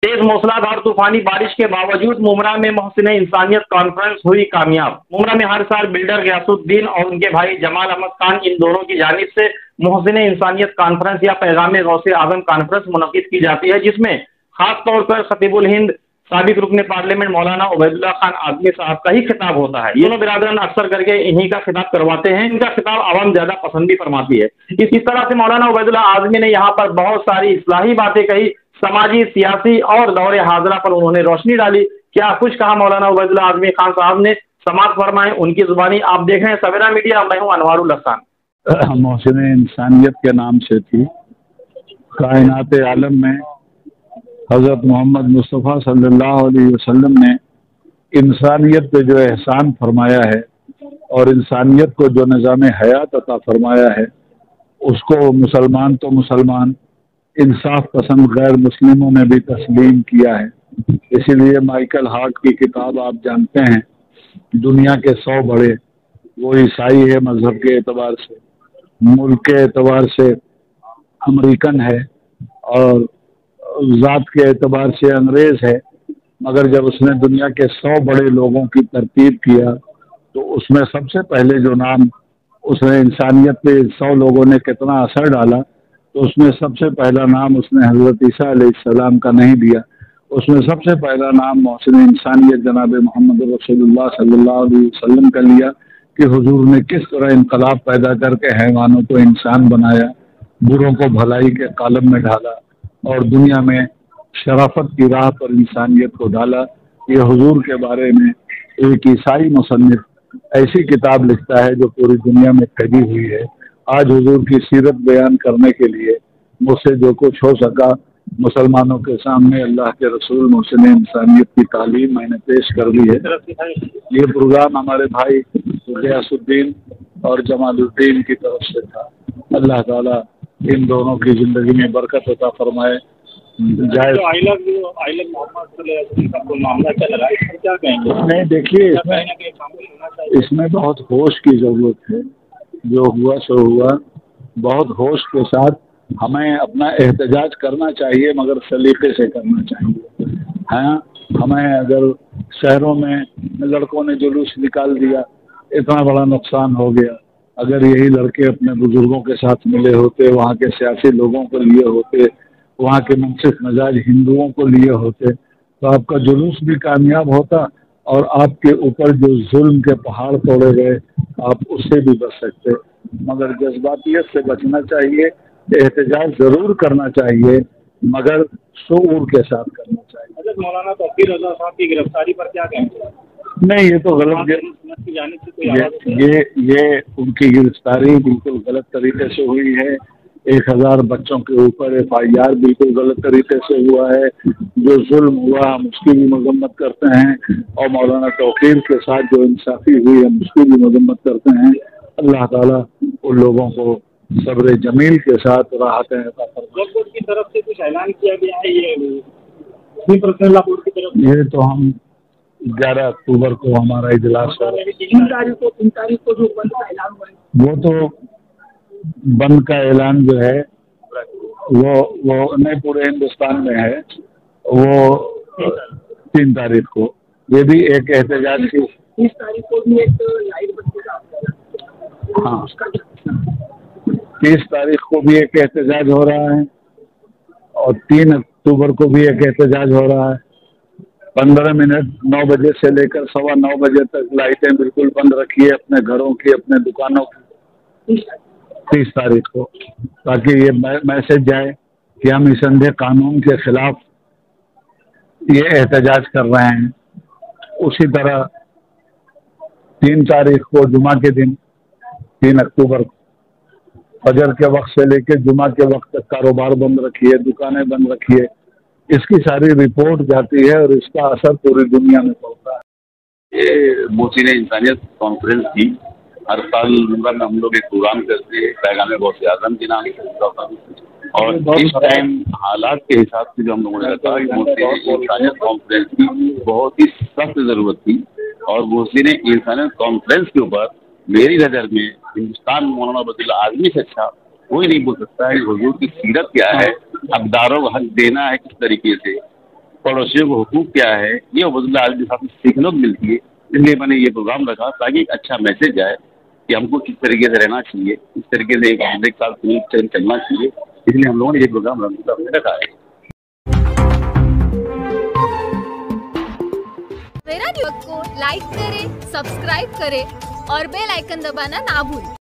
तेज मूसलाधार तूफानी बारिश के बावजूद मुमरा में मोहसिन इंसानियत कॉन्फ्रेंस हुई कामयाब। मुमरा में हर साल बिल्डर गयासुद्दीन और उनके भाई जमाल अहमद खान इन दोनों की जानिब से मोहसिन इंसानियत कॉन्फ्रेंस या पैगाम गौसे आजम कॉन्फ्रेंस मुनक्किद की जाती है, जिसमें खास तौर पर खतीबुल हिंद साबिक रुकन पार्लियामेंट मौलाना उबैदुल्लाह खान आजमी साहब का ही खिताब होता है। ये दोनों बिरादरान अक्सर करके इन्हीं का खिताब करवाते हैं। इनका खिताब आवाम ज्यादा पसंद भी फरमाती है। इस तरह से मौलाना उबैदुल्लाह आजमी ने यहाँ पर बहुत सारी इस्लाही बातें कही, समाजी, सियासी और दौरे हाजरा पर उन्होंने रोशनी डाली। क्या कुछ कहा मौलाना उबैदुल्लाह आजमी खान साहब ने, समात फरमाएं उनकी जुबानी। आप देख रहे हैं सवेरा मीडिया, मैं हूँ अनवारुल हसन। मोहसिन इंसानियत के नाम से थी। कायनात आलम में हज़रत मोहम्मद मुस्तफ़ा सल्लल्लाहु अलैहि वसल्लम ने इंसानियत पे जो एहसान फरमाया है और इंसानियत को जो निज़ाम हयात अता फरमाया है, उसको मुसलमान तो मुसलमान, इंसाफ पसंद गैर मुस्लिमों ने भी तस्लीम किया है। इसीलिए माइकल हार्ट की किताब आप जानते हैं, दुनिया के 100 बड़े, वो ईसाई है मज़हब के एतबार से, मुल्क के एतबार से अमेरिकन है और ज़ात के एतबार से अंग्रेज़ है, मगर जब उसने दुनिया के 100 बड़े लोगों की तरतीब किया तो उसमें सबसे पहले जो नाम उसने इंसानियत पे 100 लोगों ने कितना असर डाला, तो उसमें सबसे पहला नाम उसने हज़रत ईसा अलैहिस्सलाम का नहीं दिया। उसमें सबसे पहला नाम मोहसिन इंसानियत जनाब मोहम्मद रसूलुल्लाह सल्लल्लाहु अलैहि वसल्लम का लिया कि हुजूर ने किस तरह इनकलाब पैदा करके हैवानों को इंसान बनाया, बुरों को भलाई के कालम में ढाला और दुनिया में शराफत की राह पर इंसानियत को डाला। ये हुजूर के बारे में एक ईसाई मुसन्निफ ऐसी किताब लिखता है जो पूरी दुनिया में फैली हुई है। आज हुजूर की सीरत बयान करने के लिए मुझसे जो कुछ हो सका मुसलमानों के सामने अल्लाह के रसूल मोहसिन इंसानियत की तालीम मैंने पेश कर दी है। ये प्रोग्राम हमारे भाई गयासुद्दीन और जमालुद्दीन की तरफ से था। अल्लाह ताला इन दोनों की ज़िंदगी में बरकत अता फरमाए। नहीं, देखिए इसमें बहुत होश की ज़रूरत है। जो हुआ सो हुआ, बहुत होश के साथ हमें अपना एहतजाज करना चाहिए, मगर सलीके से करना चाहिए। हाँ, हमें अगर शहरों में लड़कों ने जुलूस निकाल दिया, इतना बड़ा नुकसान हो गया। अगर यही लड़के अपने बुजुर्गों के साथ मिले होते, वहाँ के सियासी लोगों को लिए होते, वहाँ के मुनसिफ मिजाज हिंदुओं को लिए होते, तो आपका जुलूस भी कामयाब होता और आपके ऊपर जो जुल्म के पहाड़ तोड़े गए आप उससे भी बच सकते। मगर जज्बातियत से बचना चाहिए, एहतजाज ज़रूर करना चाहिए, मगर शऊर के साथ करना चाहिए। मौलाना तौकीर रज़ा साहब की गिरफ्तारी पर क्या कहेंगे? नहीं, ये तो गलत, ये उनकी गिरफ्तारी बिल्कुल गलत तरीके से हुई है। 1000 बच्चों के ऊपर FIR बिल्कुल गलत तरीके से हुआ है। जो जुल्म हुआ हम उसकी भी मजम्मत करते हैं और मौलाना तौकीर के साथ जो इंसाफी हुई हम उसकी भी मजम्मत करते हैं। अल्लाह ताला उन लोगों को सब्र जमील के साथ राहत की तरफ से कुछ ऐलान किया गया है। ये तो हम 11 अक्टूबर को हमारा इजलास है। 3 तारीख को जो बंद का ऐलान हुआ है, वो तो बंद का ऐलान जो है वो नहीं पूरे हिंदुस्तान में है। वो 3 तारीख को ये भी एक एहतजाज की 30 तारीख को भी एक लाइट बत्ती का, हाँ 30 तारीख को भी एक एहतजाज हो रहा है और 3 अक्टूबर को भी एक एहतजाज हो रहा है। 15 मिनट 9 बजे से लेकर 9:15 बजे तक लाइटें बिल्कुल बंद रखिए अपने घरों की, अपने दुकानों की 30 तारीख को, ताकि ये मैसेज जाए कि हम इस अंधे कानून के खिलाफ ये एहतजाज कर रहे हैं। उसी तरह 3 तारीख को जुमा के दिन 3 अक्टूबर को फजर के वक्त से लेकर जुमा के वक्त तक कारोबार बंद रखिए, दुकानें बंद रखिए। इसकी सारी रिपोर्ट जाती है और इसका असर पूरी दुनिया में पड़ता है। ये मोहसिन इंसानियत कॉन्फ्रेंस थी। हर साल मुमरा में हम लोग एक प्रोग्राम करते हैं पैगाम गौसे आजम के नाम से, और इस टाइम हालात के हिसाब से जो हम लोगों ने रखा कि मोहसिन इंसानियत कॉन्फ्रेंस की बहुत ही सख्त ज़रूरत थी। और मोहसिन इंसानियत कॉन्फ्रेंस के ऊपर मेरी नज़र में हिंदुस्तान मौलाना उबैदुल्लाह आजमी से अच्छा कोई नहीं बोल सकता है। हुजूर की सीरत क्या है, हकदारों को हक देना है किस तरीके से, पड़ोसियों को हुकूक क्या है, ये उबैदुल्लाह आलम के साथ सीखने को मिलती है। इसलिए मैंने ये प्रोग्राम रखा ताकि एक अच्छा मैसेज जाए कि हमको किस तरीके से रहना चाहिए, किस तरीके से एक साथ चलना चाहिए। इसलिए हम लोगों ने ये प्रोग्राम रखा है। मेरा न्यूज़ को लाइक करें, सब्सक्राइब करें और बेल आइकन दबाना ना भूलें।